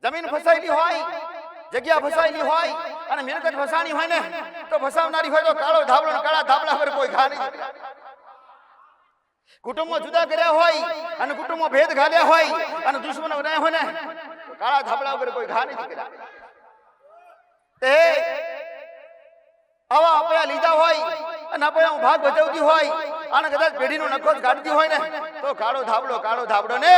જમીન ફસાયેલી હોય, જગ્યા ફસાયેલી હોય અને મિલકત ફસાણી હોય ને તો ફસાવનારી હોય તો કાળો ધાબળો ને કાળા ધાબળા પર કોઈ ઘા નહીં. કુટુંબો જુદા કર્યા હોય અને કુટુંબો ભેદ ઘાલ્યા હોય અને દુશ્મનો બનાવ્યા હોય ને તો કાળા ધાબળા પર કોઈ ઘા નહીં કર્યા. તે આવા આપણે લીધા હોય અને આપણે ભાગ ભજવતી હોય અને કદાચ પેઢીનો નખો જ કાઢતી હોય ને તો કાળો ધાબળો ને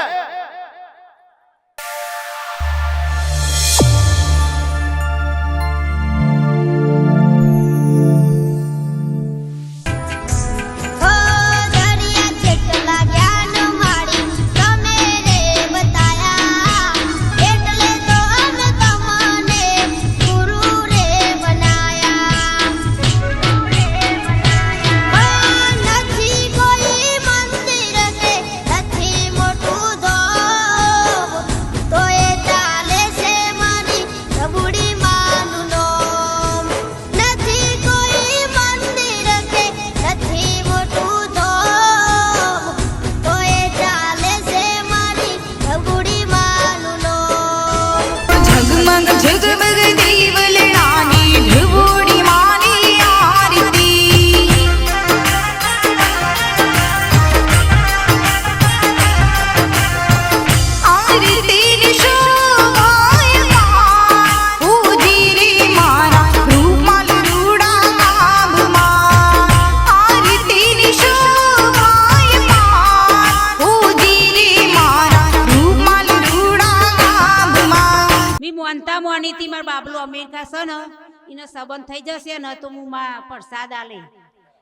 સંબંધ થઈ જશે ને તો હું માં પ્રસાદ આલે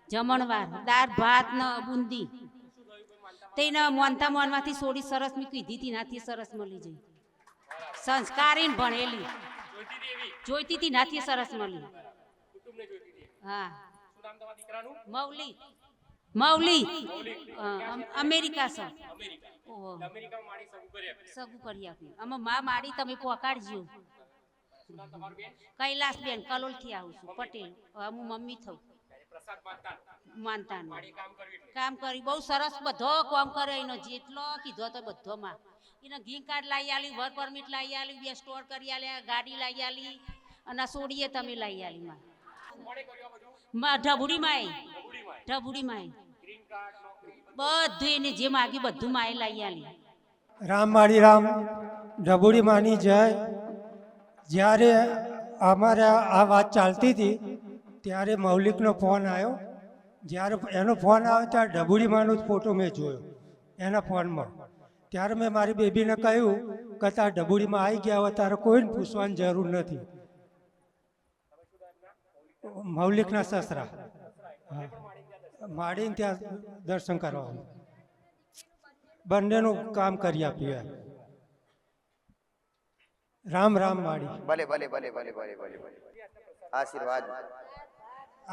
જમણવાર દાળ ભાત ને બુંદી તેને મોનતા મોનમાંથી સોડી સરસ મેં કીધી હતી નાથી સરસ મળી જઈ સંસ્કારી ભણેલી જોઈતી હતી નાથી સરસ મળી. હા મૌલી અમેરિકા સર સગું કરી આપ્યું આમાં માં માડી તમે પોકાડજો. કૈલાસ બેન કલોલ થી આવું છું પટેલ. હું મમ્મી થઉં માનતા કામ કરી બહુ સરસ બધો કામ કરે એનો જેટલો કીધો તો બધો માં એને ઘી કાર્ડ લાવી આલી વર્ક પરમિટ લાવી આલી 2 સ્ટોર કરી આલ્યા ગાડી લાવી આલી અને સોડીએ તમે લાવી આલી માં ઢબુડી માય બધું એને જે માગ્યું બધું માએ લાવી આલી. રામ માળી રામ ઢબુડી માની જય. જ્યારે અમારે આ વાત ચાલતી હતી ત્યારે મૌલિકનો ફોન આવ્યો. જ્યારે એનો ફોન આવ્યો ત્યારે ઢબુડી માનો જ ફોટો મેં જોયો એના ફોનમાં. ત્યારે મેં મારી બેબીને કહ્યું કે તાર ઢબુડીમાં આવી ગયા હોય તારે કોઈને પૂછવાની જરૂર નથી. મૌલિકના સસરા માડીને ત્યાં દર્શન કરવા બંનેનું કામ કરી આપ્યું. રામ રામ માડી. ભલે આશીર્વાદ.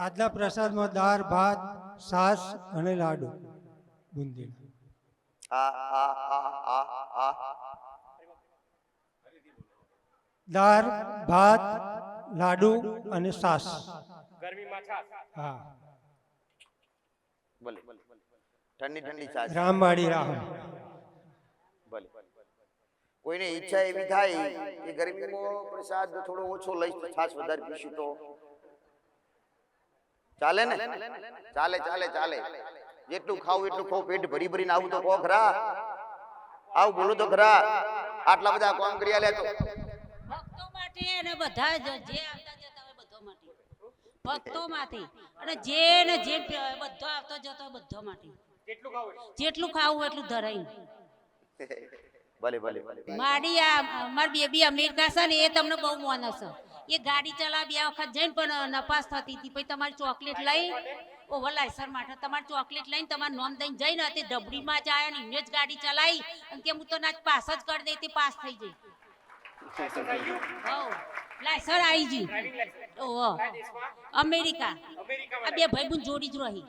આજના પ્રસાદમાં દાળ ભાત છાશ અને લાડુ બુંદી. દાળ ભાત લાડુ અને છાશ. હા ભલે ઠંડી છાશ. રામ માડી રામ. ભલે કોઈને ઈચ્છા એવી થાય કે ગરમીમાં પ્રસાદ થોડો ઓછો લઈશ તો છાશ વધારે પીશું તો ચાલે ને? ચાલે. જેટલું ખાવું એટલું ખાવ. પેટ ભરી ભરીને આવું તો કહો ખરા. આવું બોલો તો ખરા. આટલા બધા કામ કરી આલ્યા તો ભક્તો માટે અને બધા જે આવતા જતા હોય બધો માટે ભક્તો માટે અને જે બધો આવતો જતો હોય બધો માટે જેટલું ખાવું એટલું ધરાઈ. ભલે માડી આ મારી બેબી અમેરિકા છે ને એ તમને બહુ માને છે. એ ગાડી ચલાવી 2 વખત જઈને પણ નપાસ થતી હતી. પછી તમારી ચોકલેટ લઈ ઓવરલાઇસર માટે તમારી ચોકલેટ લઈને તમારું નામ દઈને જઈને તે ડબડીમાં જ આવ્યા ને એમને જ ગાડી ચલાવી અને કે હું તો ના પાસ જ કરી દઈ તે પાસ થઈ જઈ. લાયસર આવી જી. ઓહો અમેરિકા આ 2 ભાઈબંધ જોડી જ રહી.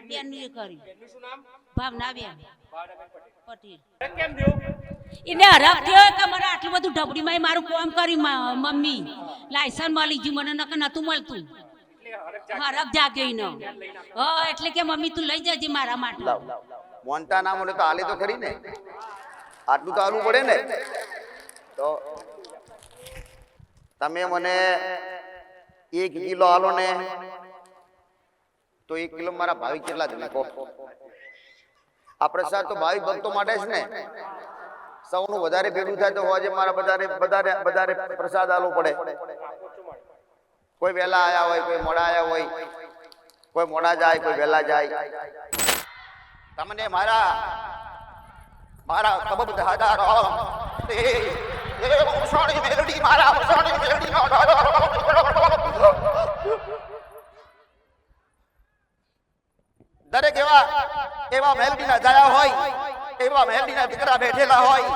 બેનનું એ કર્યું ભાવના બેન પટેલ. એને હરખ થયો કે મને આટલું બધું ઢબડીમાં મારું કામ કર્યું મમ્મી લાયસન્સ મળી ગયું મને નતું મળતું. હરખ જાગ્યો ન એટલે કે મમ્મી તું લઈ જજે મારા માટે. મોનતા ના મળે તો આલે તો ખરી ને. આટલું તો આલવું પડે ને. તો તો તમે મને 1 કિલો આલો ને તો 1 કિલો મારા ભાવિ કેટલા તમે કહો? આ પ્રસાદ તો ભાવિ ભક્તો માટે જ ને. સૌનું વધારે ભેગું થાય તો આજે મારા વધારે પ્રસાદ આલવો પડે. કોઈ વહેલા આયા હોય, કોઈ મોડા આયા હોય, કોઈ મોડા જાય, કોઈ વહેલા જાય. તમને મારા કબબ દાદા રામ એ મુસાણી મેલડી મારા મુસાણી મેલડી દરેક એવા મેલડીના જાયા હોય, એવા મેલડીના દીકરા બેઠેલા હોય,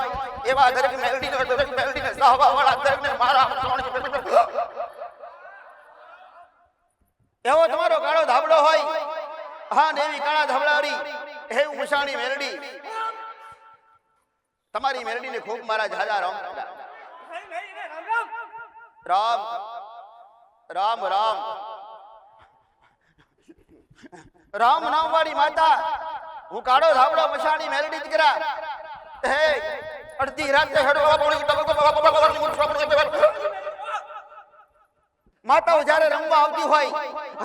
એવા દરેક મેલડીને સાહવા વાળા દરેકને મારા એવો તમારો કાળો ધાબળો હોય. હા ને એવી કાળા ધાબળાવાળી એવું મુસાણી મેલડી તમારી મેલડીને ખૂબ મારા જાજા રામ રામ રામ રામ રામ નામ વાળી માતા હું કાળો ધાબળો મસાણી મેલડી દીકરા હે અડધી રાતે માતાઓ જ્યારે રમવા આવતી હોય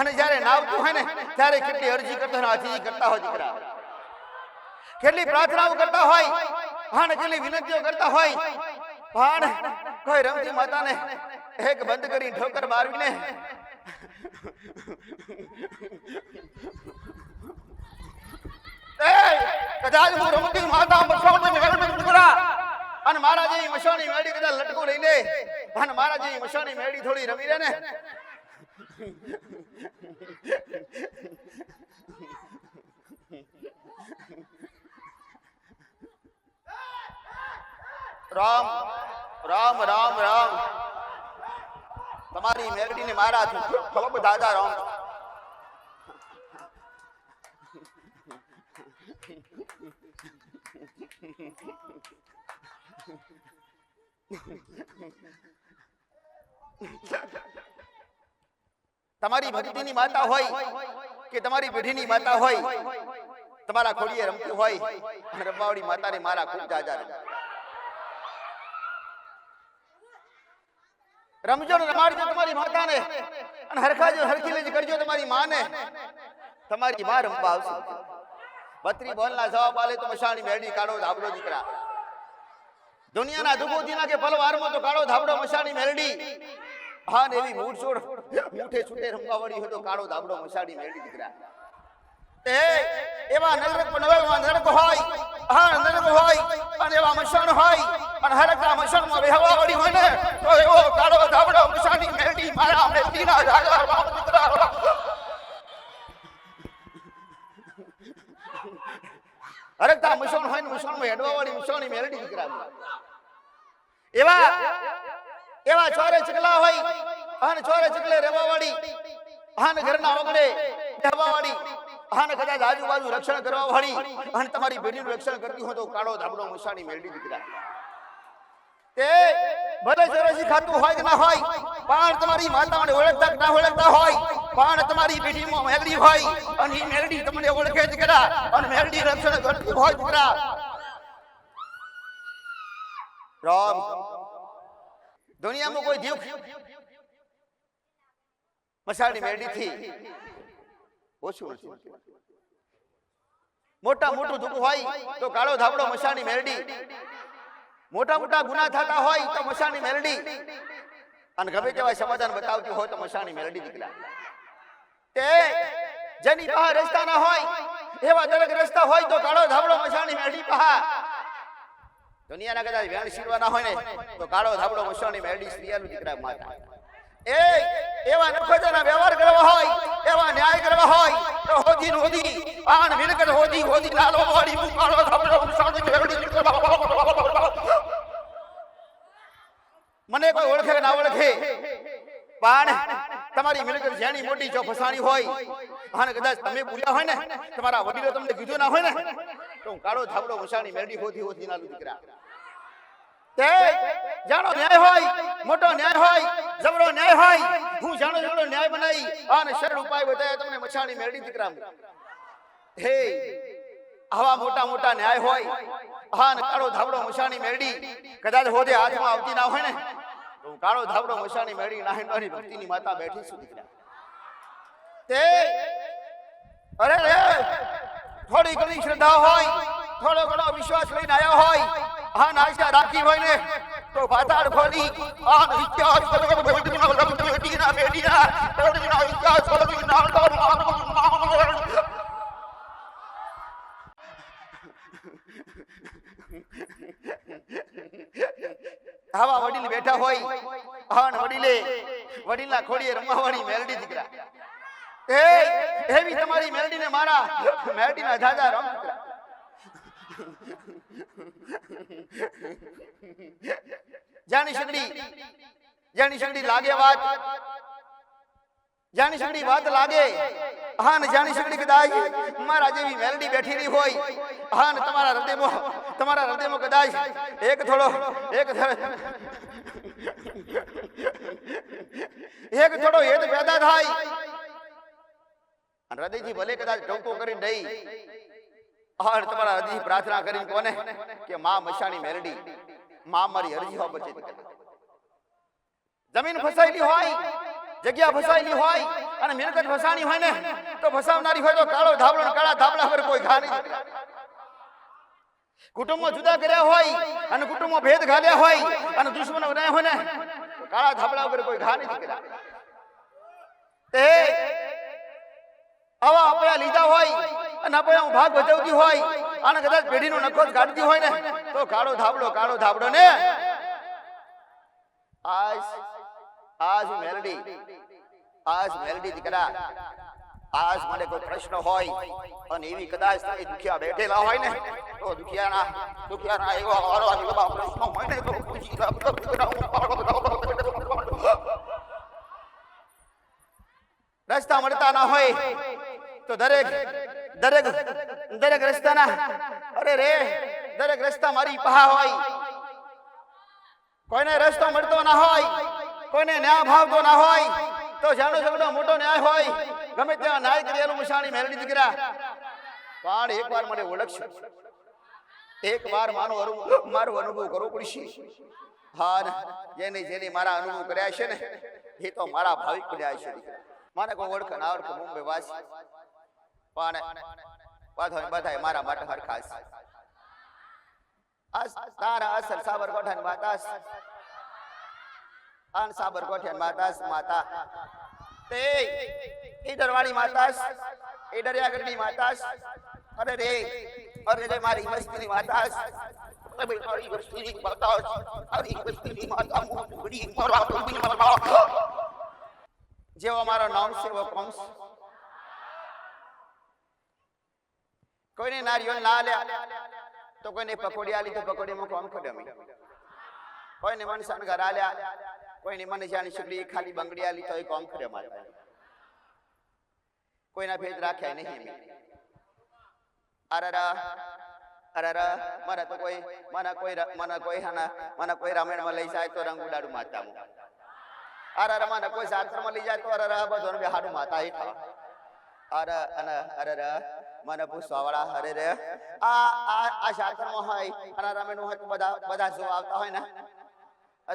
અને જ્યારે નાવતું હોય ને ત્યારે કેટલી અરજી કરતા હોય દીકરા, કેટલી પ્રાર્થનાઓ કરતા હોય અને કેટલી વિનંતીઓ કરતા હોય, પણ કોઈ રમતી માતાને એક બંધ કરી ઠોકર મારવીને કદાચ હું રમતી માતા અને મારા જેવી મસાણી મેળી કદાચ લટકો લઈ લે અને મારા જેવી મસાણી મેળી થોડી રમી લે ને રામ રામ રામ રામ તમારી મેલડીને મારા ખૂબ દાદા રામ. તમારી ભક્તિની માતા હોય કે તમારી પેઢીની માતા હોય, તમારા ખોડીએ રમતી હોય અને રમવાવાળી માતાને મારા ખૂબ દાદા રમજો ને રમાડજો તમારી માતાને અને હરખાજો હરખી લેજ કરજો તમારી માને. તમારી માં રમવા આવશે. 32 બોલના જવાબ આલે તો મસાણી મેલડી કાળો ધાબળો દીકરા. દુનિયાના દુગોદીના કે પલવારમાં તો કાળો ધાબળો મસાણી મેલડી. હા ને એવી મૂઠ મૂઠે છૂટે રમવા વાળી હોય તો કાળો ધાબળો મસાણી મેલડી દીકરા. એવા નરક હોય, હા નરક હોય અને એવા મસાણ હોય અને હરકના મસાણમાં રહેવા વાળી હોય ને તો એવો કાળો ધાબળો મસાણી મેલડી મારા મેલડીના રાજા રામ દીકરા. હરકતા મસાણ હોય ને મસાણમાં હેડવા વાળી મસાણી મેલડી દીકરા. એવા ચોરે ચકલા હોય અને ચોરે ચકલે રહેવા વાળી અને ઘરના ઓગળે રહેવા વાળી અને કદાચ આજુબાજુ રક્ષણ કરવા વાળી અને તમારી પેઢીનું રક્ષણ કરતી હોય તો કાળો ધાબળો મસાણી મેલડી દીકરા. તે ભલે ચોરસી ખાતું હોય કે ના હોય, પણ તમારી માતાઓને ઓળખતા કે ના ઓળખતા હોય, પણ તમારી પેઢીમાં મેલડી હોય અને એ મેલડી તમને ઓળખે દીકરા અને મેલડી રક્ષણ કરતી હોય દીકરા. રામ દુનિયામાં કોઈ જીવ મસાણી મેલડી થી ઓછું નથી. મોટું દુઃખ હોય તો કાળો ધાબળો મસાણી મેલડી. મોટા ગુના થતા હોય તો મસાણી મેલડી અને ગમે તેવા સમાધાન બતાવતી હોય તો મસાણી મેલડી દીકરા. તે જેની પાસે રસ્તા ના હોય એવા દરેક રસ્તા હોય તો કાળો ધાબળો મસાણી મેલડી પાસે. દુનિયાના કદાચ વેણ શીરવાના હોય ને તો કાળો ધાબળો મસાણી મેલડી સ્ત્રીયાનું દીકરા માતા. એવા નખોજાના વ્યવહાર કરવા હોય, એવા ન્યાય કરવા હોય તો હોદી નોદી આન વિનકર હોદી લાલો વાળી કાળો ધાબળો મસાણી મેલડી દીકરા. મને કોઈ ઓળખે ના ઓળખે, પણ તમારી મિલકત જેની મોટી જો ફસાણી હોય અને કદાચ તમે ભૂલ્યા હોય ને, તમારા વડીલો તમને કીધું ના હોય ને તો કાળો ધાબળો મસાણી મેલડી હોદી નાલું દીકરા. તે જાણો ન્યાય હોય, મોટો ન્યાય હોય, જબરો ન્યાય હોય, હું જાણો ન્યાય બનાવી અને સરળ ઉપાય બતાવ્યા તમને મસાણી મેલડી દીકરા. હે આવા મોટા મોટા ન્યાય હોય, હા ને કાળો ધાબળો મશાણી મેરડી કદાચ હોદે હાથમાં આવતી ના હોય ને તો હું કાળો ધાબળો મશાણી મેરડી નાહી ભક્તિની માતા બેઠી છું દીકરા. તે અરે રે થોડી ઘણી શ્રદ્ધા હોય, થોડો ઘણો વિશ્વાસ લઈને આવ્યા હોય, હા આશા રાખી હોય ને તો પાતાળ ખોલી આ ઇતિહાસ બેટીના બેટીના ઇતિહાસ આવા વડીલ બેઠા હોય, હા વડીલના ખોડીએ રમવાવાળી મેલડી દીકરા. એવી તમારી મેલડીને મારા મેલડીના જાજા રમ દીકરા. જાણી સગડી લાગે વાત, જાણી સગડી વાત લાગે, હા ને જાણી સગડી કદાચ મારા જેવી મેલડી બેઠેલી હોય, હા ને તમારા હૃદયમાં કદાચ એક થોડો હેત પેદા થાય અને હૃદયથી ભલે કદાચ ટોકો કરી દઈ, હા તમારા હૃદયથી પ્રાર્થના કરીને કોને કે માં મશાણી મેરડી, માં મારી અરજી હો બચે. જમીન ફસાયેલી હોય, જગ્યા ફસાયેલી હોય અને મિલકત ફસાણી હોય ને તો ફસાવનારી હોય તો કાળો ધાબળો ને કાળા ધાબળા પર કોઈ ઘા નહીં. કુટુંબમાં જુદા કર્યા હોય અને કુટુંબમાં ભેદ ઘાલ્યા હોય અને દુશ્મનો બનાવ્યા હોય ને તો કાળા ધાબળા ઉપર કોઈ ઘા નહીં કર્યા. તે આવા અપયા લીધા હોય અને અપયા ભાગ ભજવતી હોય અને કદાચ પેઢીનો નખો કાઢતી હોય ને તો કાળો ધાબળો ને આજ મેલડી દીકરા, આજ મને કોઈ પ્રશ્ન હોય અને એવી કદાચ તમે દુખિયા બેઠેલા હોય ને તો દુખિયાના એવા પ્રશ્નો હોય ને તો પૂછી રસ્તા મળતા ના હોય તો દરેક રસ્તાના દરેક રસ્તા મારી પહા હોય. કોઈને રસ્તો મળતો ના હોય, કોઈને ન્યાય ભાવતો ના હોય તો જાણો ઝઘડો મોટો ન્યાય હોય ગમે ત્યાં ન્યાય કરેલું મશાણી મેલડી દીકરા. પણ એકવાર મને ઓળખશો, એકવાર મારો અનુભવ કરવો પડશે. હા જેને મારા અનુભવ કર્યા છે ને એ તો મારા ભાવિક બન્યા છે. મને કોઈ ઓળખ ના ઓળખ મુંબઈ વાસી પણ બધા મારા માટે હરખાસ. તારા અસર સાબરકોઠાની માતાસ, આન સાબરકોઠિયાની માતા તે ઈડરવાળી માતાસ, ઈડરિયાગઢની માતાસ, અરે રે મારી વસ્તીની માતાસ, મારી વસ્તીની માતાસ, મારી વસ્તીની માતા મુડી મારા જેવો મારો નામ સેવો કંસ. કોઈને નારિયેળ ના આલ્યા તો કોઈને પકોડી આલી તો પકોડીમાં કોમ કર્યો. કોઈને મન શણગાર આલ્યા, કોઈને મને જાણી સગડી ખાલી બંગડી આલી તો એ કોમ કર્યો માતા. કોઈના ભેદ રાખ્યા નહીં. મને કોઈ રામાયણમાં લઈ જાય તો રંગ ઉડાડું માતા. મને કોઈ શાસ્ત્રમાં લઈ જાય તો બધું બેહાડું માતા. મને પૂછવાવાળા હરે રે આ શાસ્ત્રમાં હોય અને રામાયણ હોય તો બધા જોવા આવતા હોય ને,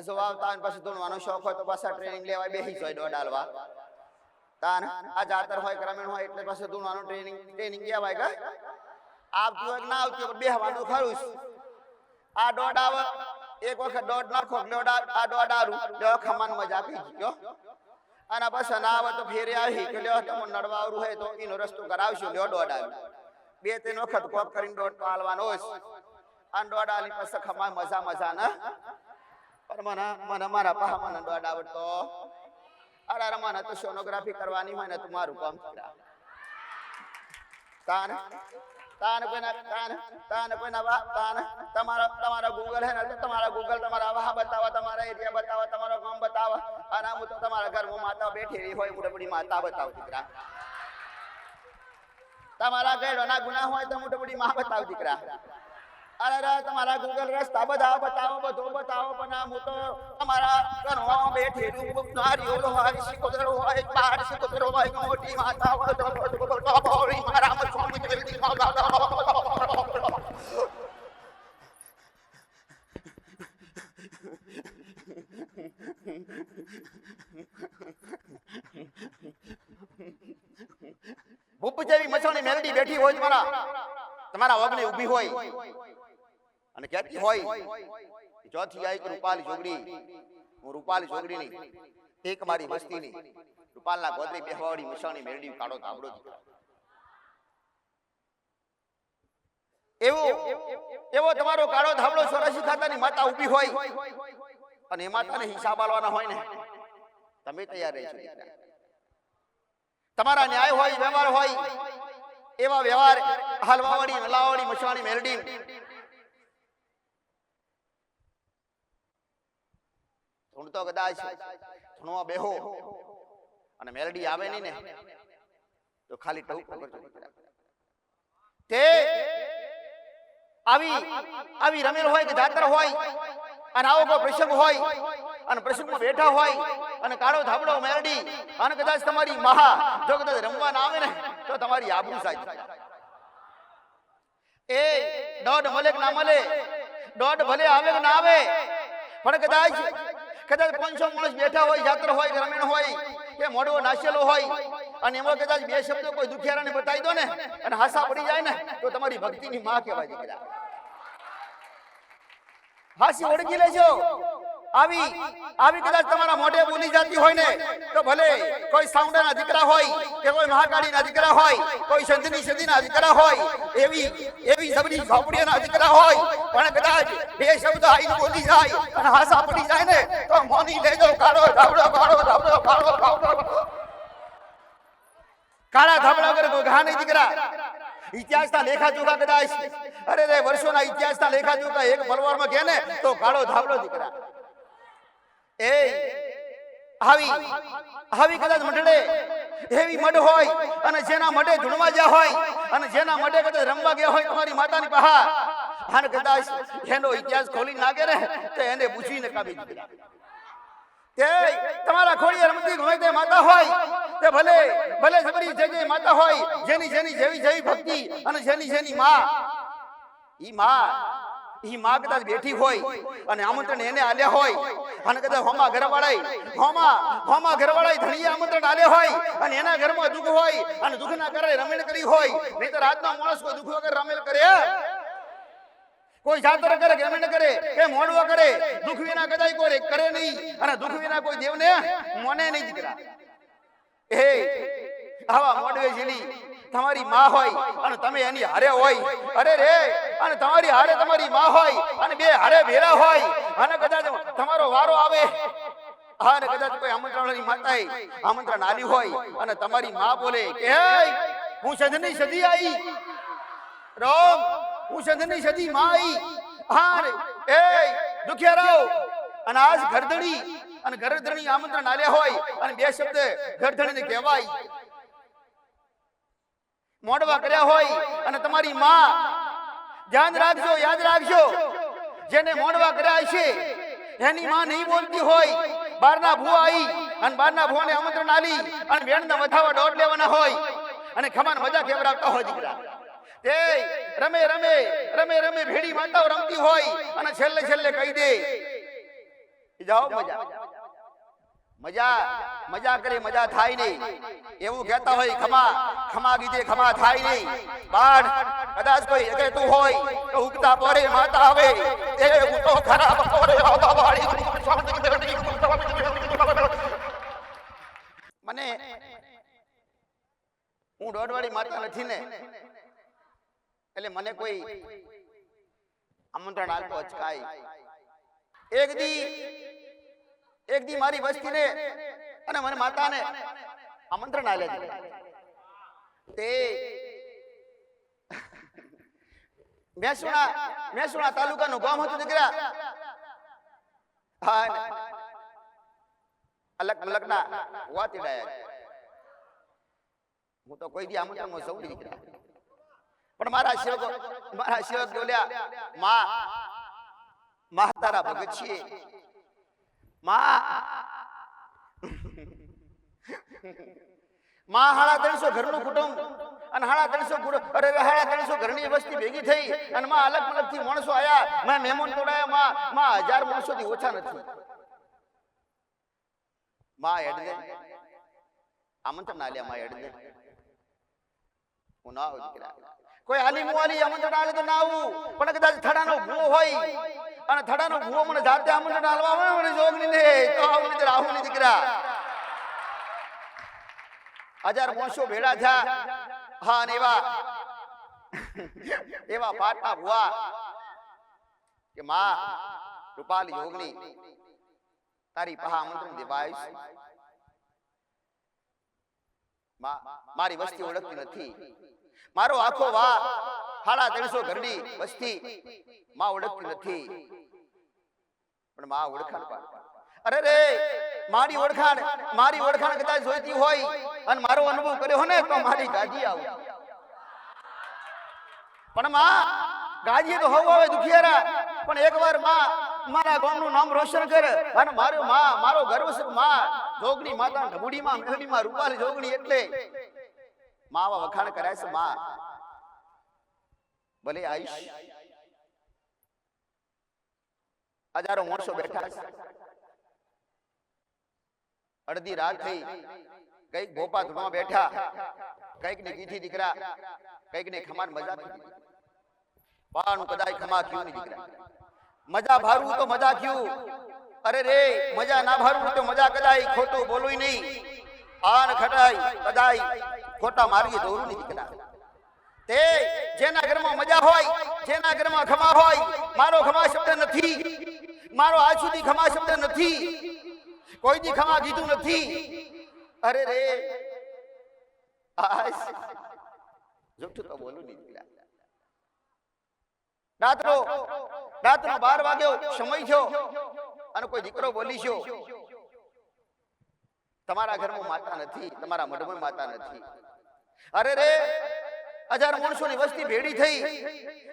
જોવા આવતા હોય પછી ધૂણવાનો શોખ હોય તો પાછા ટ્રેનિંગ લેવા બેસી જાય દોડાલવા. તાન આ જાતર હોય ગ્રામીણ હોય એટલે પાછું ધૂણવાનું ટ્રેનિંગ લેવાય કે આવતી હોય ના આવતી હોય બેહવાનું ખરું. આ દોડ આવે એક વખત દોડ નાખો આ દોડ આરું ખમાન મજા આપી ગયો અને પછી ના આવે તો ફેરે આવી કે લ્યો તમે નડવા આવરું હોય તો એનો રસ્તો કરાવશું. લ્યો દોડ આવ્યું 2-3 વખત કોક કરીને દોડ તો હાલવાનો હોય અને દોડ આલી પછી ખમાન મજા ને પણ મને મારા પહા મને દોડ આવડતો. અરે મને તો સોનોગ્રાફી કરવાની હોય ને તમારું કામ કરા. તમારા ગૂગલ હે ને તમારા ગૂગલ તમારા વાહ બતાવા, તમારા એરિયા બતાવા, તમારો ગામ બતાવા અને હું તો તમારા ઘરમાં માતા બેઠેલી હોય મોટી માતા બતાવ દીકરા. તમારા ગેડોના ગુના હોય તો મોટી માં બતાવ દીકરા. અરે તમારા ગૂગલ રસ્તા બધા બતાવો, બધું બતાવો પણ હું તો તમારા ઘરમાં બેઠેલું નારિયેળ હોય, સિકોતરો હોય, પાડ સિકોતરો હોય, મોટી માતા હોય ભૂપ જેવી મસાણી મેલડી બેઠી હોય તમારા વગને ઊભી હોય અને કહેતી હોય ચોથી આઈ કે રૂપાલી જોગડી, હું રૂપાલી જોગડીની એક મારી વસ્તીની રૂપાલના ગોદરી બેહવાવાળી મસાણી મેલડી કાળો ધાબળો દીકરા. એવો તમારો કાળો ધાબળો 84 ખાતાની માતા ઊભી હોય અને એ માતાને હિસાબ આલવાના હોય ને તમે તૈયાર રહેજો દીકરા. તમારા ન્યાય હોય, વ્યવહાર હોય, એવા વ્યવહાર હાલવાવાળી નલાવાળી મસાણી મેલડી ધૂણ તો કદાચ ધૂણવા બેહો અને મેલડી આવે નહીં ને તો ખાલી ટહુકો કરજો દીકરા. તે આવી રમેલ હોય કે જાતર હોય અને આવો કોઈ પ્રસંગ હોય અને પ્રસંગમાં બેઠા હોય અને કાળો ધાબળો મેલડી અને કદાચ તમારી મહા જો કદાચ રમવા ના આવે ને તો તમારી આબરૂ સાચી. એ દોઢ મળે કે ના મળે, દોઢ ભલે આવે કે ના આવે, પણ કદાચ 500 માણસ બેઠા હોય, જાતર હોય કે રમેણ હોય કે મોઢો નાશેલો હોય અને એમાં કદાચ બે શબ્દો કોઈ દુખિયારાને બતાવી દો ને અને હાસા પડી જાય ને તો તમારી ભક્તિની માં કહેવાય દીકરા. હાસી ઓળખી લેજો. આવી કદાચ તમારા મોઢે બોલી જતી હોય ને તો ભલે કોઈ સાઉન્ડના દીકરા હોય કે કોઈ મહાકાળીના દીકરા હોય, કોઈ સંતની સદીના દીકરા હોય, એવી સબરી ઝોપડીના દીકરા હોય, પણ કદાચ બે શબ્દ આઈને બોલી જાય અને હાસા પડી જાય ને તો મોની લેજો. કાળો ધાબળો, કાળો ધાબળો, કાળો ધાબળો. કાળા ધાબળા વગર કોઈ ઘા નહીં દીકરા. ઇતિહાસના લેખા જોખા કદાચ અરે રે વર્ષોના ઇતિહાસના લેખા જોખા એક પલવારમાં કે ને તો કાળો ધાબળો દીકરા. એ આવી કદાચ મઢડે એવી મઢ હોય અને જેના મઢે ધૂણવા ગયા હોય અને જેના મઢે કદાચ રમવા ગયા હોય તમારી માતાની પહા અને કદાચ એનો ઇતિહાસ ખોલી નાખે ને તો એને પૂછીને કાપી દીકરા. તે તમારા ખોડીએ રમતી હોય તે માતા હોય તે ભલે સબરી જે માતા હોય જેની જેવી ભક્તિ અને જેની ઈ માં કદાચ બેઠી હોય અને આમંત્રણ એને આલ્યા હોય અને કદાચ હોમા ઘરવાળાએ ધણીએ આમંત્રણ આલ્યા હોય અને એના ઘરમાં દુઃખ હોય અને દુઃખના કરે રમેલ કરી હોય, નહીં તો રાતનો માણસ કોઈ દુઃખ વગર રમેલ કરે, કોઈ જાતર કરે કે રમેલ કરે કે મોડવા કરે, દુઃખ વિના કદાચ કોઈ કરે નહીં અને દુઃખ વિના કોઈ દેવને મોને નહીં દીકરા. એ આવા મોડવે જેલી તમારી માં હોય અને તમે એની હારે હોય, અરે રે અને તમારી હારે તમારી માં હોય અને બે હારે ભેરા હોય અને કદાચ તમારો વારો આવે અને કદાચ કોઈ આમંત્રણની માતાએ આમંત્રણ આલ્યું હોય અને તમારી માં બોલે કે હું સંધની સદી આવી રામ, હું સંધની સદી માં આવી અને એ દુખિયારાવ અને આજ ઘરધણી આમંત્રણ આલ્યા હોય અને બે શબ્દ ઘરધણીને કહેવાય, મોડવા કર્યા હોય અને તમારી માં ધ્યાન રાખજો, યાદ રાખજો, જેને મોડવા કર્યા છે એની માં નહીં બોલતી હોય, બારના ભૂવા આવી અને બારના ભૂવાને આમંત્રણ આલી અને વેણના વધાવા દોડ લેવાના હોય અને ખમાન મજા કેવડાવતા હોય દીકરા. તે રમે ભેડી માતાઓ રમતી હોય અને છેલ્લે કહી દે જાઓ મજા કરે મજા થાય નહીં એવું કહેતા હોય. ખમા ગીતે ખમા થાય નહીં. બાળ કદાચ કોઈ કહેતું હોય તો ઉગતા પડે માતા આવે એ ઉતો ખરાબ પડે વાળી. મને હું દોડવાળી માતા નથી ને એટલે મને કોઈ આમંત્રણ આલતો અચકાય. એક દી મારી વસ્તીને અને મને માતાને આમંત્રણ આલ્યા તે મહેસાણા તાલુકાનું ગામ હતું દીકરા. હા અલગના વાતી ડાયા. હું તો કોઈ દી આમંત્રણમાં સૌ દીકરા, પણ મારા સેવક બોલ્યા માં તારા ભગત છીએ, માં 350 ઘરનું કુટુંબ અને 350 ઘરની વસ્તી ભેગી થઈ અને માં અલગ અલગ થી માણસો આયા, મેં મહેમાન તોડાયા, માં 1000 માણસો થી ઓછા નથી. માં હેડ દે આમંત્રણ આલ્યા, માં હેડ દે હું ના આવું દીકરા. કોઈ આલી મુઆલી આમંત્રણ આલે તો ના આવું, પણ કદાચ થડાનો ભૂવો હોય અને થડાનો ભૂવો મને જાતે આમંત્રણ આલવા આવે મને જોગની ને તો આવું નહીં, આવું નહીં દીકરા. 1000 માણસો ભેળા થયા. હા, અને એવા પાટના ભુવા કે માં રૂપાલી જોગણી તારી પહા આમંત્રણ દેવા આવીશ. મારી વસ્તી ઓળખતી નથી, મારો આખો વા 350 ઘરની વસ્તી માં ઓળખતી નથી, પણ માં ઓળખાણ પાડ. અરે રે મારી ઓળખાણ કદાચ જોઈતી હોય અને મારો અનુભવ કર્યો ને તો મારી ગાજી આવું, પણ માં ગાજીએ તો હોવ હવે દુખિયારા, પણ એકવાર માં મારા ગામનું નામ રોશન કરે અને મારો ગર્વ છે માં જોગણી માતા ઢબુડી માં મેલડી માં રૂપાલી જોગણી, એટલે માં આવા વખાણ કરાય છે. માં ભલે આઈશ. 1000 માણસો બેઠા છે. અડધી રાત થઈ, કઈક ભોપા ધૂણવા બેઠા, કઈક ને કીધી દીકરા, કઈક ને ખમાન મજા કીધી, પાણું કદાચ ખમા ક્યું નહીં દીકરા. મજા ભારું તો મજા ક્યું, અરે રે મજા ના ભારું તો મજા કદાચ ખોટું બોલું નહીં, આન ખટાઈ કદાચ ખોટા માર્ગે દોરું નહીં દીકરા. તે જેના ઘરમાં મજા હોય, જેના ઘરમાં ખમા હોય, મારો ખમા શબ્દ નથી, મારો આજ સુધી ખમા શબ્દ નથી, કોઈ દી ખમા કીધું નથી. અરે રે જુઠ્ઠું તો બોલું નહીં દીકરા. રાતનો 12 વાગ્યો સમય થયો અને કોઈ દીકરો બોલી છો તમારા ઘરમાં માતા નથી, તમારા મઢમાં માતા નથી. અરે રે 1000 માણસોની વસ્તી ભેડી થઈ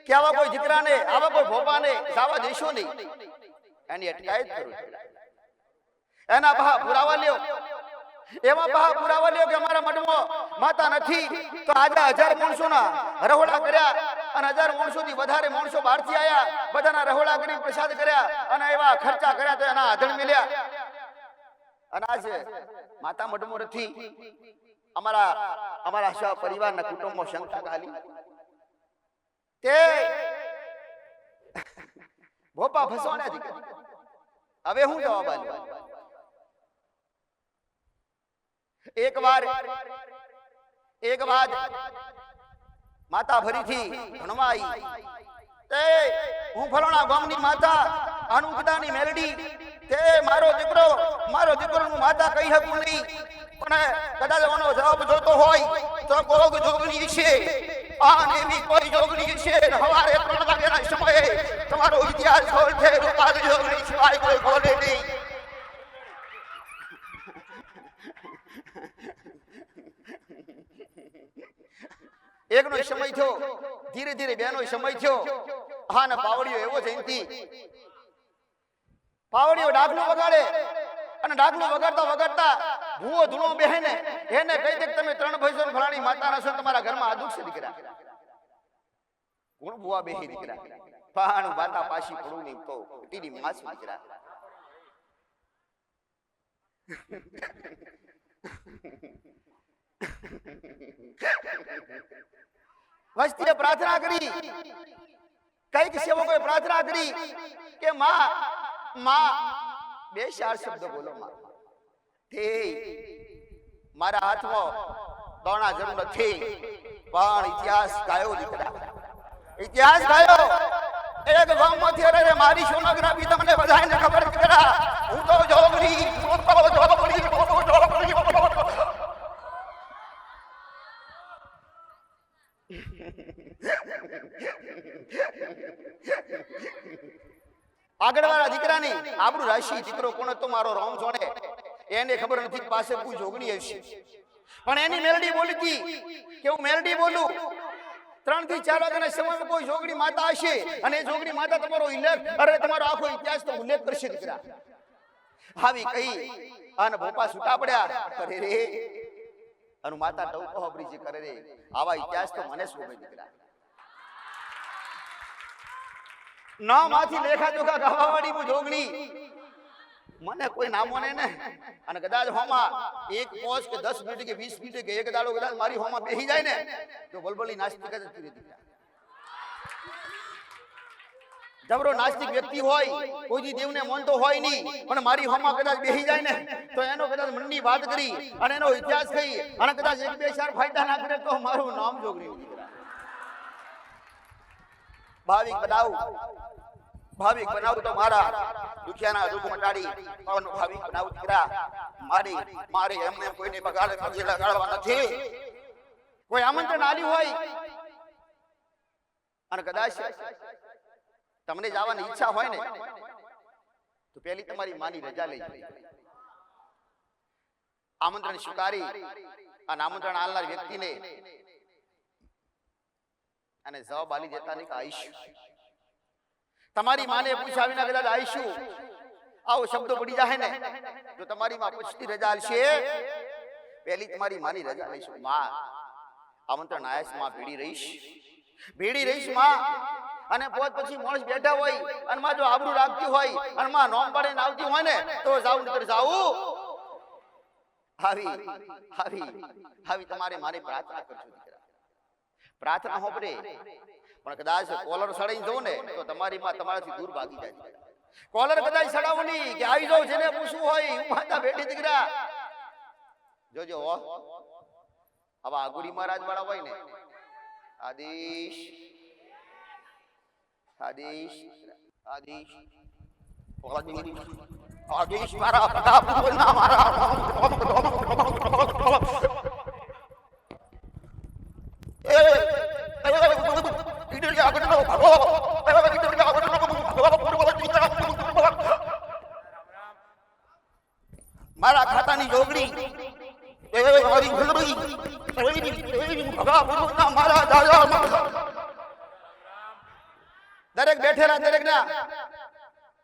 કે આવા કોઈ દીકરાને, આવા કોઈ ભોપાને જાવા દેશો નહીં, એની અટકાયત કરું. એના બહા પુરાવા લ્યો, એવા બહા પુરાવા લ્યો કે અમારા મઢમાં માતા નથી, તો આજે 1000 માણસોના રહોડા કર્યા અને 1000 માણસોથી વધારે માણસો બહારથી આયા, બધાના રહોડા કરી પ્રસાદ કર્યા અને એવા ખર્ચા કર્યા તો એના આધણ મળ્યા. અને આજે માતા મઢમાં નથી, અમારા સહ પરિવારના કુટુંબમાં શંકા ખાલી. તે ભોપા ફસવાના દીકરા, હવે હું જવાબ આલ્યો. એક વાર માતા ફરીથી ભણવાઈ, તે હું ફલાણા ગામની માતા અનુકદાની મેલડી, તે મારો દીકરો હું માતા કહી શકું નહીં, પણ કદાચ એનો જવાબ જોતો હોય તો કોક જોગણી છે, આન એવી કોઈ જોગણી છે. સવારે 3 વાગ્યાના સમયે તમારો ઇતિહાસ ખોલશે, રૂપાલી જોગણી સિવાય કોઈ ખોલે નહીં. એકનો સમય થયો, ધીરે ધીરે બેનો સમય થયો. હા ને પાવડીઓ એવો જયંતી, પાવડીઓ ડાકલો વગાડે અને ડાકલો વગાડતા ભૂવો ધૂણો બેહે ને એને કહી દે તમે 3 ભાઈઓ ફલાણી માતાના છો, તમારા ઘરમાં આ દુઃખ છે દીકરા. કોણ ભૂવા બેહી દીકરા, પાણું બાતા પાછી પડું નહીં તો ટીડી માસ દીકરા. વસ્તીએ પ્રાર્થના કરી, કઈક સેવકોએ પ્રાર્થના કરી કે માં 2-4 શબ્દ બોલો માં. તે મારા હાથમાં દોણા જરૂર નથી, પણ ઇતિહાસ ગાયો દીકરા, ઇતિહાસ ગાયો. એક ગામમાંથી અરે મારી સોનોગ્રાફી તમને બધાને ખબર દીકરા, હું તો જોગણી. આગળ વાળા દીકરાની આબરૂ રાશિ, દીકરો કોણ હતો મારો રામ જોડે, એને ખબર નથી પાસે કોઈ જોગણી હશે, પણ એની મેલડી બોલી હતી કે હું મેલડી બોલું. 3 થી 4 વાગ્યાના સમયમાં કોઈ જોગણી માતા હશે અને એ જોગણી માતા તમારો તમારો આખો ઇતિહાસ તો ઉલ્લેખ કરશે દીકરા. આવી કહી અને ભોપા છૂટા પડ્યા. અરે રે અને માતા ટવકો હોબરી જે કરે રે આવા ઇતિહાસ તો મને શોભે દીકરા. ના માંથી લેખા જોખા ગાવાવાળી હું જોગણી મને કોઈ નામો ને અને કદાચ હોમાં એક પોસ્ટ કે 10 મિનિટ કે 20 મિનિટ કે એક દાડો કદાચ મારી હોમાં બેહી જાય ને તો બલબલી નાસ્તિક જ થઈ દીકરા. જબરો નાસ્તિક વ્યક્તિ હોય કોઈ દેવને માનતો હોય નહીં પણ મારી હોમાં કદાચ બેહી જાય ને તો એનો કદાચ મનની વાત કરી અને એનો ઇતિહાસ કહી અને કદાચ એક બે ચાર ફાયદા ના કરે તો મારું નામ જોગણી દીકરા. ભાવિક બનાવું તો મારા દુખિયાના દુઃખ મટાડી પવન ભાવિક બનાવું દીકરા. મારે એમને કોઈને બગાડે લગાડવા નથી. કોઈ આમંત્રણ આલ્યું હોય અને કદાચ તમને જવાની ઈચ્છા હોય ને તો પહેલી તમારી માની રજા લઈ જવી. આમંત્રણ સ્વીકારી અને આમંત્રણ આલનાર વ્યક્તિને અને જવાબ આલી દેતા નહીં કે આવીશું. તમારી માને પૂછાવીને કદાચ આવીશું આવો શબ્દો પડી જાય ને તો તમારી માં પૂછતી રજા આલશે. પહેલી તમારી માની રજા લઈશું. માં આમંત્રણ આયસ માં ભેડી રહીશ માં. અને પોત પછી માણસ બેઠા હોય અને માં જો આબરૂ રાખતી હોય અને માં નોમ પાડીને આવતી હોય ને તો જાવું નહીતર જાવું. આવી તમારે મારી પ્રાર્થના કરજો દીકરા. પ્રાર્થના હોપરે પણ કદાચ કોલર સડાઈને જો ને તો તમારી માં તમારાથી દૂર ભાગી જાય. કોલર કદાચ સડાવો નહીં કે આવી જાવ જેને પૂછવું હોય હું માતા બેઠી દીકરા. જોજો આવા આગુડી મહારાજ વાળા હોય ને આદેશ મારા પ્રતાપ બોલના મારા મારા ખાતાની જોગણી મારા દાદા દરેક બેઠેલા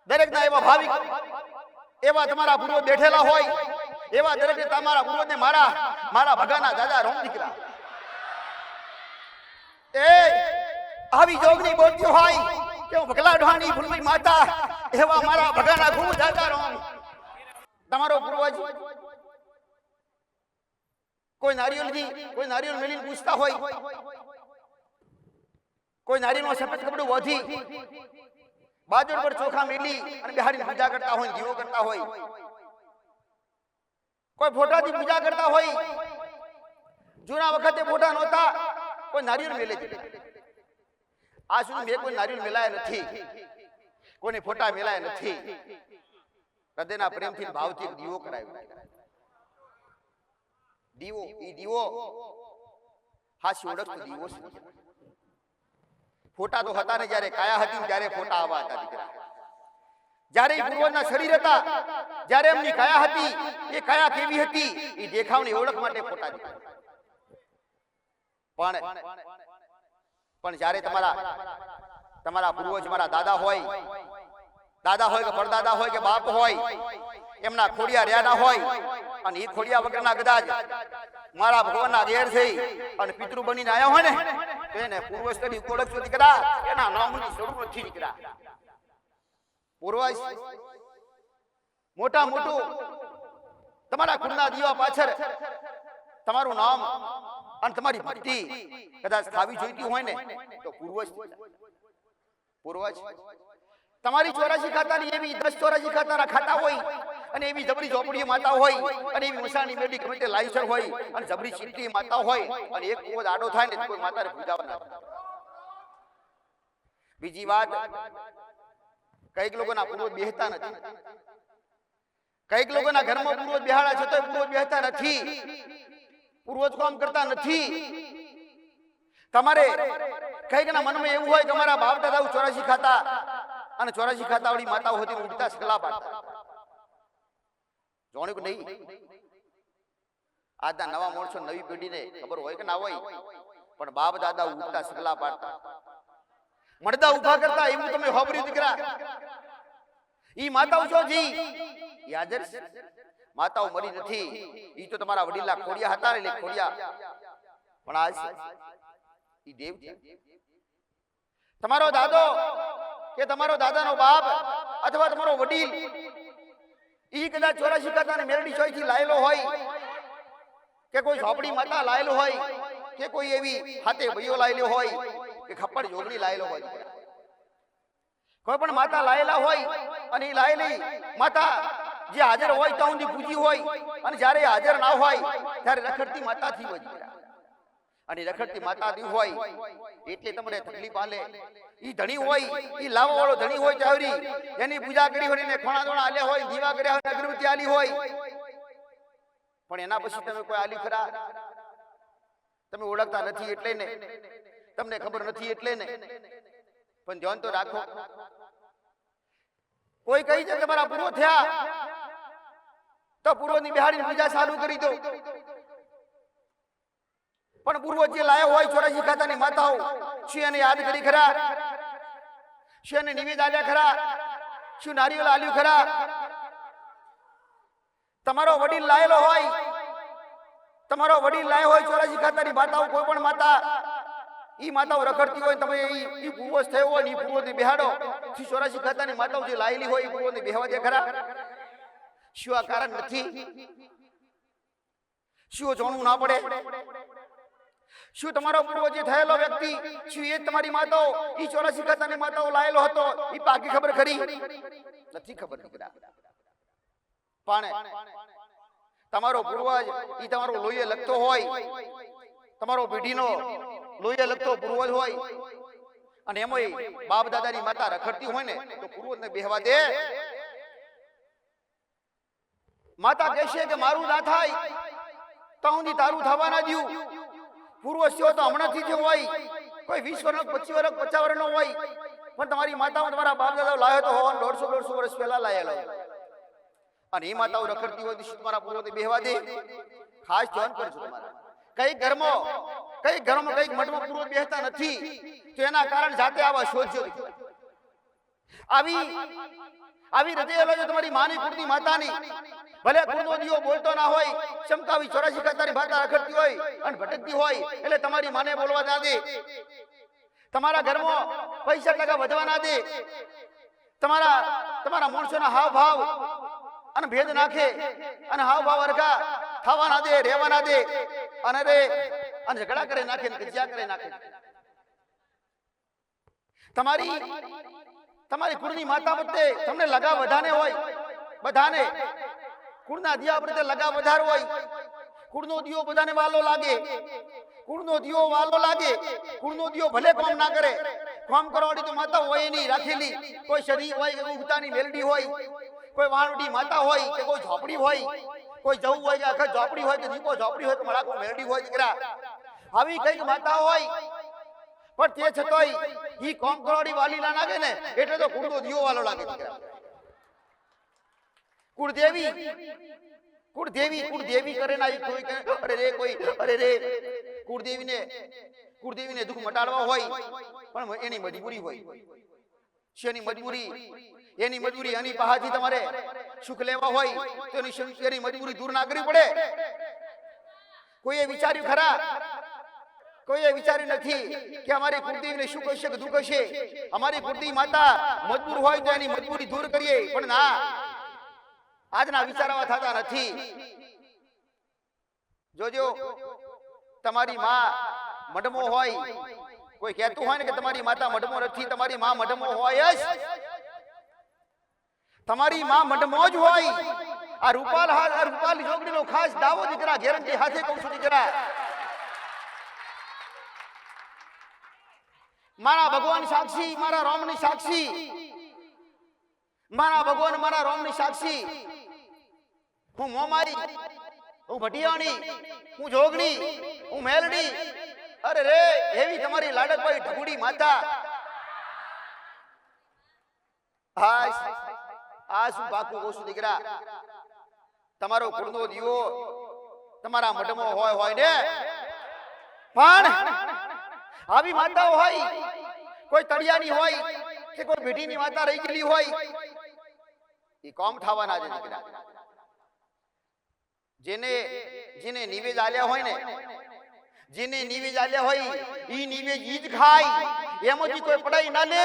દરેક ના એવા ભાવિક એવા તમારા પૂર્વજ બેઠેલા હોય એવા દરેક તમારા પૂર્વજને મારા ભગાના દાદા રોમ દીકરા. એ આવી જોગણી બોલતી હોય કે ભગલા ઢાણી ભૂલવી માતા એવા મારા ભગાના ગુરુ દાદા રોમ. તમારો પૂર્વજ કોઈ નારિયેળ મેલીને પૂછતા હોય, કોઈ નારીનો સફેદ કપડું વધી બાજુ પર ચોખા મેલી અને બિહારી પૂજા કરતા હોય, દીવો કરતા હોય, કોઈ ફોટાથી પૂજા કરતા હોય. જૂના વખતે ફોટા નહોતા, કોઈ નારિયેળ મેલે છે. આ સુધી મેં કોઈ નારિયેળ મેલાયા નથી, કોઈને ફોટા મેલાયા નથી. હૃદયના પ્રેમથી ભાવથી દીવો કરાવ્યો. દીવો હાસ્ય ઓળખતો દીવો છે. ફોટા તો હતા ને જ્યારે કાયા હતી ત્યારે ફોટા આવા હતા દીકરા. જ્યારે પૂર્વજના શરીર હતા, જ્યારે એમની કાયા હતી, એ કાયા કેવી હતી એ દેખાવની ઓળખ માટે ફોટા દીધા. પણ જ્યારે તમારા પૂર્વજ મારા દાદા હોય કે પરદાદા હોય કે બાપ હોય, એમના ખોડિયા રહ્યા હોય અને એ ખોડિયા વગરના કદાચ મારા ભગવાનના ઘેર થઈ અને પિતૃ બનીને આવ્યા હોય ને તો એને પૂર્વજ તરીકે ઓળખજો દીકરા. એના નામની જરૂર નથી દીકરા. પૂર્વજ મોટું તમારા કુળના દીવા પાછળ તમારું નામ અને તમારી ભક્તિ કદાચ ખાવી જોઈતી હોય ને તો પૂર્વજ તમારી 84 ખાતાની એવી 10 84 ખાતાના ખાતા હોય અને એવી જબરી ઝોપડીઓ માતા હોય અને એવી મસાણી મેડી કમિટી લાયસર હોય અને જબરી ચીટી માતા હોય અને એક પૂર્વજ આડો થાય ને કોઈ માતાને પૂજાવા ના. બીજી વાત, કઈક લોકોના પૂર્વજ બેહતા નથી, કઈક લોકોના ઘરમાં પૂર્વજ બેહાડા છે તો પૂર્વજ બેહતા નથી, પૂર્વજ કામ કરતા નથી. તમારે કઈકના મનમાં એવું હોય કે અમારા બાપ દાદા 84 ખાતા અને 84 ખાતા વાળી માતાઓ હતી ઉડતા સગલા પાડતા. જોણ્યું કે નહીં? આજના નવા માણસો નવી પેઢીને ખબર હોય કે ના હોય, પણ બાપ દાદા ઉડતા સગલા પાડતા, મળદા ઉભા કરતા. એવું તમે હોબરી દીકરા. ઈ માતાઓ છો જી યાદર માતાઓ મરી નથી. ઈ તો તમારા વડીલા ખોડિયા હતા ને, ખોડિયા પણ આજ ઈ દેવ છે. તમારો દાદો કે તમારો દાદાનો બાપ અથવા તમારો વડીલ ઈ કદાચ 84 કાતાને મેરડી ચોઈથી લાયેલો હોય, કે કોઈ ઝોપડી માતા લાયેલો હોય, કે કોઈ એવી હાથે ભઈઓ લાયેલો હોય, કે ખપ્પડ જોગણી લાયેલો હોય, કોઈ પણ માતા લાયેલા હોય અને એ લાયેલી માતા જે હાજર હોય તો ઊંધી પૂજી હોય, અને જ્યારે હાજર ના હોય ત્યારે રખડતી માતા થી હોય, અને રખડતી માતા દી હોય એટલે તમને તકલીફ આલે. ઈ ધણી હોય, ઈ લાવા વાળો ધણી હોય, ચાવરી એની પૂજા કરી હોય ને ખોણા દોણા આલ્યા હોય, દીવા કર્યા હોય, અગરબત્તી આલી હોય, પણ એના પછી તમે કોઈ આલી ખરા? તમે ઓળખતા નથી એટલે ને, તમને ખબર નથી એટલે ને. પણ ધ્યાન તો રાખો. કોઈ કહી છે તમારા પૂરો થયા તો પૂર્વની બિહાડી પૂજા ચાલુ કરી દો, પણ પૂર્વ જે લાયો હોય 84 ખાતાની માતાઓ, શું એને યાદ કરી ખરા? શું એને નિવેદ આલ્યા ખરા? શું નારિયેળ આલ્યું ખરા? તમારો વડીલ લાયેલો હોય, તમારો વડીલ લાયો હોય 84 ખાતાની માતાઓ, કોઈ પણ માતા ઈ માતાઓ રખડતી હોય, તમે ઈ પૂર્વજ થયો હોય ને ઈ પૂર્વજને બેહાડો. 84 ખાતાની માતાઓ જે લાયેલી હોય એ પૂર્વજને બેહવા દે ખરા? શું આ કારણ નથી? શું જોણવું ના પડે? શું તમારો પૂર્વજ જે થયેલો વ્યક્તિ, શું એ તમારી માતાઓ ઈ 84 ખાતાની માતાઓ લાયેલો હતો? ઈ પાકી ખબર ખરી? નથી ખબર. પણ તમારો પૂર્વજ ઈ તમારો લોહીએ લગતો હોય, તમારો પેઢીનો લોહીએ લગતો પૂર્વજ હોય, અને એમાંય બાપ દાદાની માતા રખડતી હોય ને તો પૂર્વજને બેહવા દે? માતા કહેશે કે મારું ના થાય તો હું તારું થવા ના દઉં. પૂર્વજ થયો તો હમણાંથી જ હોય, કોઈ 20 વર્ષ 25 વર્ષ 50 વર્ષનો હોય, પણ તમારી માતાઓ તમારા બાપ દાદાઓ લાવ્યો તો 150 વર્ષ પહેલા લાયેલો, અને એ માતાઓ રખડતી હોય તો તમારા પૂર્વજને બેહવા દે? ખાસ ધ્યાન કરજો. તમારા કઈ ઘરમાં કઈક મઠમાં પૂર્વજ બેહતા નથી તો એના કારણ જાતે આવા શોધજો. આવી હૃદય છે તમારી માની કુળની માતાની, ભલે કુળનો દીવો બોલતો ના હોય, ચમકાવી 84 ખાતાની માતા રખડતી હોય અને ભટકતી હોય, એટલે તમારી માને બોલવા ના દે. તમારા ઘરમાં પૈસા ટકા વધવા ના દે. તમારા માણસોના હાવ ભાવ અને ભેદ નાખે, અને હાવ ભાવ અરખા થવા ના દે, રહેવા ના દે, અને ઝઘડા કરે નાખે, કજિયા કરે નાખે. તમારી કુળની માતા પ્રત્યે તમને લગાવ વધારે હોય, બધાને કુળના દિયા પ્રત્યે લગાવ વધારે હોય. કુળનો દિયો બધાને વાલો લાગે, કુળનો દિયો વાલો લાગે. કુળનો દિયો ભલે કામ ના કરે, કામ કરવાડી તો માતા હોય નહીં રાખેલી. કોઈ શરીર હોય કે ઉગતાની મેલડી હોય, કોઈ વાણવડી માતા હોય કે કોઈ ઝોપડી હોય, કોઈ જવું હોય કે આખા ઝોપડી હોય કે દીપો ઝોપડી હોય કે મળાકો મેલડી હોય. દીકરા આવી કઈક માતા હોય, પણ તે છતાંય ઈ કામ કરવાડી વાલી ના લાગે ને એટલે તો કુળનો દિયો વાલો લાગે. દીકરા કુળદેવી કરે ના કોઈ અરે રે કુળદેવીને દુઃખ મટાડવા હોય, પણ એની મજબૂરી હોય. શેની મજબૂરી? એની મજબૂરી એની પાસેથી તમારે સુખ લેવા હોય તો એની મજબૂરી દૂર ના કરવી પડે? કોઈએ વિચાર્યું ખરા? કોઈએ વિચાર્યું નથી કે અમારી કુળદેવીને સુખ હશે કે દુઃખ હશે? અમારી કુળદેવી માતા મજબૂર હોય તો એની મજબૂરી દૂર કરીએ, પણ ના, આજના વિચારવા થતા નથી. જોજો, તમારી માં મઢમો હોય, કોઈ કહેતું હોય ને કે તમારી માતા મઢમો નથી, તમારી માં મઢમો હોય જ. તમારી માં મઢમો જ હોય. આ રૂપાલ જોગણીનો ખાસ દાવો દીકરા, ગેરંટી હાથે કહું છું દીકરા. મારા ભગવાન સાક્ષી, મારા રામની સાક્ષી, મારા ભગવાન મારા રામની સાક્ષી. હું મોમારી, હું ભટિયાણી, હું જોગણી, હું મેલડી. અરે રે એવી તમારી લાડકભાઈ ઢબુડી માતા. આ શું પાકું કહું છું દીકરા, તમારો કુળનો દીવો તમારા મઢમો હોય ને, પણ આવી માતાઓ હોય, કોઈ તળિયાની હોય કે કોઈ ભેટીની માતા રહી ગયેલી હોય, એ કોમ થવાના છે દીકરા. જેને નિવેદ આલ્યા હોય ને, જેને નિવેદ આલ્યા હોય ઈ નિવેદ ઈ જ ખાય, એમાંથી કોઈ પડાઈ ના લે.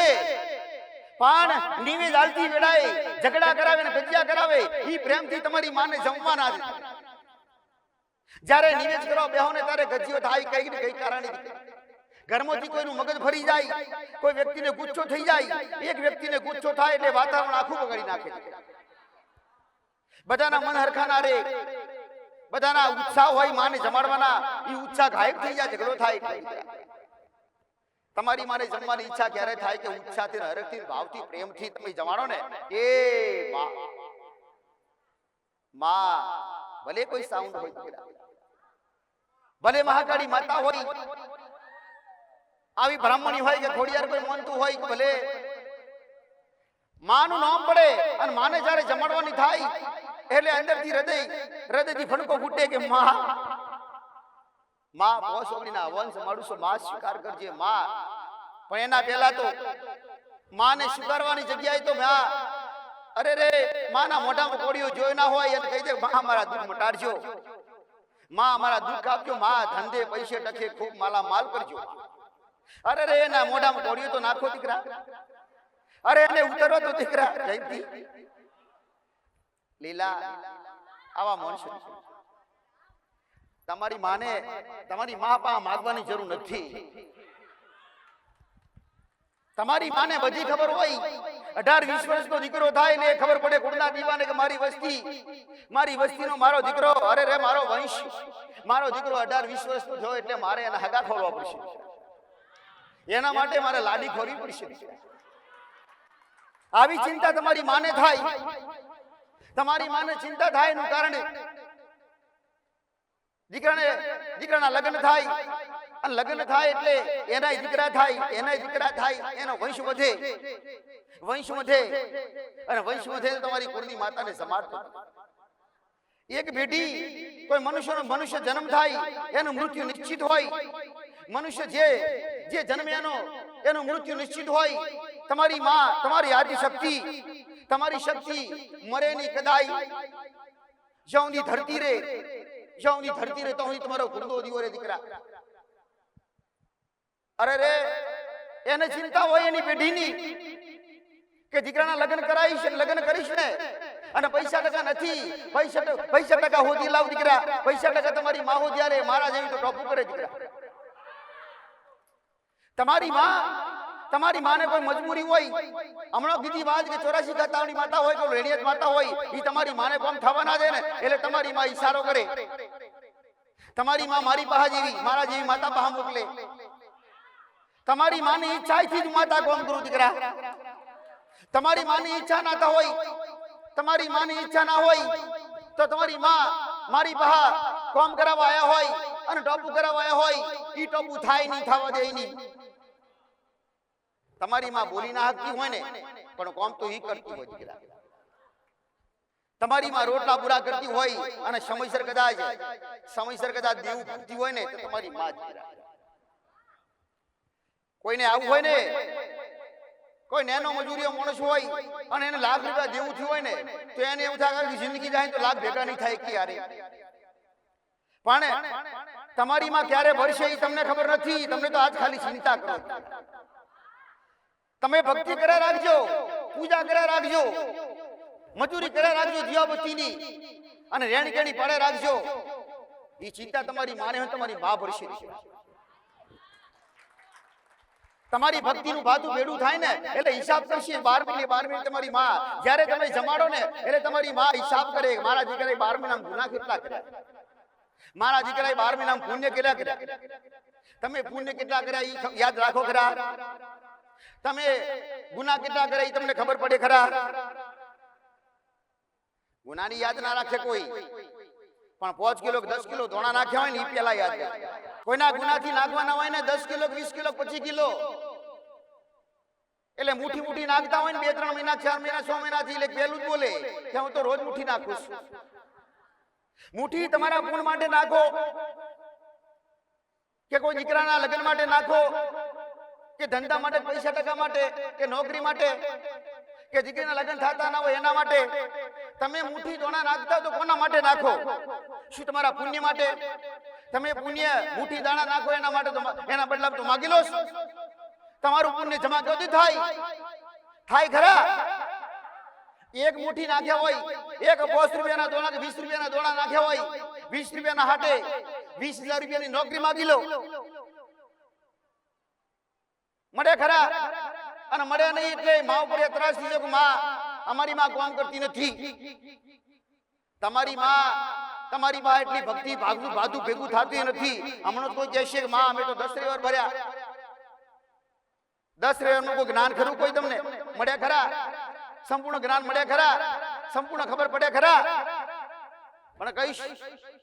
પણ નિવેદ આલતી વેળાએ ઝઘડા કરાવે ને ગજિયા કરાવે, ઈ પ્રેમથી તમારી માને જમવાના છે. જ્યારે નિવેદ કરવા બેહો ને ત્યારે ગજિયો થાય, કઈ ને કઈ કારણે ઘરમાંથી કોઈનું મગજ ફરી જાય, કોઈ વ્યક્તિને ગુસ્સો થઈ જાય, એક વ્યક્તિને ગુસ્સો થાય એટલે વાતાવરણ આખું બગાડી નાખે. બધાના મન હરખા ના રે, બધાના ઉત્સાહ હોય માને જમાડવાના, ઈ ઉત્સાહ ગાયબ થઈ જાય, ઝઘડો થાય. તમારી માને જમવાની ઈચ્છા ક્યારે થાય કે ઉત્સાહથી, હરખથી, ભાવથી, પ્રેમથી તમે જમાડો ને, એ માં ભલે કોઈ સાઉન્ડ હોય, ભલે મહાકાળી માતા હોય, આવી બ્રાહ્મણી હોય કે ખોડિયાર કોઈ માનતું હોય, ભલે માનું નામ પડે અને માને જ્યારે જમાડવાની થાય એટલે અંદરથી હૃદયથી ફણકો ફૂટે કે માં પોસોડીના વંશ માડુસો માં સ્વીકાર કરજે માં. પણ એના પહેલા તો માને સ્વીકારવાની જગ્યાએ તો અરે રે માના મોઢામાં કોળીઓ જોઈ ના હોય અને કહી દે માં મારા દુઃખ મટાડજો, માં મારા દુઃખ આપજો, માં ધંધે પૈસે ટકે ખૂબ માલા માલ કરજો. અરે રે એના મોઢામાં કોળીઓ તો નાખો દીકરા, અરે એને ઉતરવા તો દીકરા. જયંતી લીલા આવા માણસો તમારી માને, તમારી મા પાસે માંગવાની જરૂર નથી. તમારી માને બધી ખબર હોય. 18-20 વર્ષનો દીકરો થાય ને ખબર પડે કુળના દીવાને કે મારી વસ્તીનો મારો દીકરો, અરે રે મારો વંશ, મારો દીકરો 18-20 વર્ષનો થયો એટલે મારે એના હગા ખોરવા પડશે, એના માટે મારે લાડી ખોરવી પડશે. આવી ચિંતા તમારી માને થાય. તમારી માને ચિંતા થાય એનું કારણે દીકરાના લગ્ન થાય, અને લગ્ન થાય એટલે એનાય દીકરા થાય, એનો વંશ વધે અને વંશ વધે તમારી કુળની માતાને સમાડતો. એક પેઢી કોઈ મનુષ્ય જન્મ થાય એનું મૃત્યુ નિશ્ચિત હોય. મનુષ્ય જે જન્મે એનું મૃત્યુ નિશ્ચિત હોય. તમારી માં, તમારી આદિ શક્તિ, તમારી શક્તિ મરે ની કદાઈ, જ્યાં ધરતી રે તો હું તમારો કુળનો દીવો રે દીકરા. અરે રે એને ચિંતા હોય એની પેઢીની કે દીકરાના લગ્ન કરીશ ને અને પૈસા ટકા નથી, પૈસા ટકા હોતી લાવ દીકરા, પૈસા ટકા તમારી માં હો ત્યારે મારા જેવી તો ટોપું કરે દીકરા. તમારી માને કોઈ મજબૂરી હોય, હમણાં કીધી વાત કે 84 ગાતાઓની માતા હોય કે રેડિયત માતા હોય, એ તમારી માને કોમ થવા ના દે ને એટલે તમારી માં ઈશારો કરે. તમારી માં મારી પાસે જેવી, મારા જેવી માતા પાસે મોકલે. તમારી માની ઈચ્છાથી જ માતા કોમ કરું દીકરા. તમારી માની ઈચ્છા ના હોય, તમારી માની ઈચ્છા ના હોય તો તમારી માં મારી પાસે કોમ કરાવવા આવ્યા હોય અને ટોપું કરાવવા આવ્યા હોય, ઈ ટોપું થાય નહીં, થવા દે નહીં. તમારી માં બોલી ના હકતી હોય ને પણ કોમ તો ઈ કરતી હોય દીકરા. તમારી માં રોટલા પૂરા કરતી હોય અને સમયસર કદાચ દેવું પૂરતી હોય ને તો તમારી માં દીકરા. કોઈને આવું હોય ને, કોઈ નેનો મજૂરીઓ માણસ હોય અને એને લાખ રૂપિયા દેવું થયું હોય ને તો એને એવું થાય કે જિંદગી જાય તો લાખ ભેગા નહીં થાય ક્યારે. પણ તમારી માં ક્યારે ભરશે એ તમને ખબર નથી. તમને તો આજ ખાલી ચિંતા કરો. તમે ભક્તિ કર્યા રાખજો, પૂજા કર્યા રાખજો, મજૂરી કર્યા રાખજો દિયાબત્તીની, અને રેણી કેણી પડે રાખજો. એ ચિંતા તમારી માને હોય, તમારી મા ભરશે. તમારી ભક્તિનું ભાતું ભેડું થાય ને એટલે હિસાબ કરશે. 12 મહિને તમારી માં જ્યારે તમે જમાડો ને એટલે તમારી માં હિસાબ કરે, મારા દીકરાએ 12 મહિનામાં ગુનાહ કેટલા કર્યા, મારા દીકરાએ 12 મહિનામાં પુણ્ય કેટલા કર્યા, તમે પુણ્ય કેટલા કર્યા એ યાદ રાખો ખરા. તમે ગુનાહ કેટલા કર્યા એ તમને ખબર પડે ખરા. ગુનાની યાદ ના રાખે કોઈ, પણ 5 કિલો 10 કિલો ધોણા નાખ્યા હોય ને એ પેલા યાદ રાખે. કોઈના ગુનાથી નાખવાના હોય ને 10 કિલો 20 કિલો 25 કિલો એટલે મુઠ્ઠી નાખતા હોય ને 2-3 મહિના 4 મહિના 6 મહિનાથી એટલે પેલું જ બોલે કે હું તો રોજ મુઠ્ઠી નાખું છું. મુઠ્ઠી તમારા ગુણ માટે નાખો કે કોઈ દીકરાના લગ્ન માટે નાખો કે ધંધા માટે, પૈસા ટકા માટે કે નોકરી માટે, કે દીકરીના લગ્ન થતા ના હોય એના માટે તમે મુઠ્ઠી દોણા નાખતા તો કોના માટે નાખો? શું તમારા પુણ્ય માટે? તમે પુણ્ય મુઠ્ઠી દાણા નાખો એના માટે તો એના બદલામાં તો માગી લો છો. તમારું પુણ્ય જમા ક્યાંથી થાય ખરા? એક મુઠ્ઠી નાખ્યા હોય, એક 5 રૂપિયાના દોણા કે 20 રૂપિયાના દોણા નાખ્યા હોય, 20 રૂપિયાના હાટે 20,000 રૂપિયાની નોકરી માગી લો, મળે ખરા? અને મળે નહીં એટલે મા ઉપર ત્રાસ થઈ જાય કે માં અમારી માં કામ કરતી નથી. તમારી માં એટલી ભક્તિ ભાદું ભેગું થતી નથી. હમણાં કોઈ કહેશે કે માં અમે તો 10 રવિવાર ભર્યા. 10 રવિવારનું કોઈ જ્ઞાન ખરું કોઈ તમને મળે ખરા? સંપૂર્ણ જ્ઞાન મળે ખરા? સંપૂર્ણ ખબર પડે ખરા? પણ કહીશ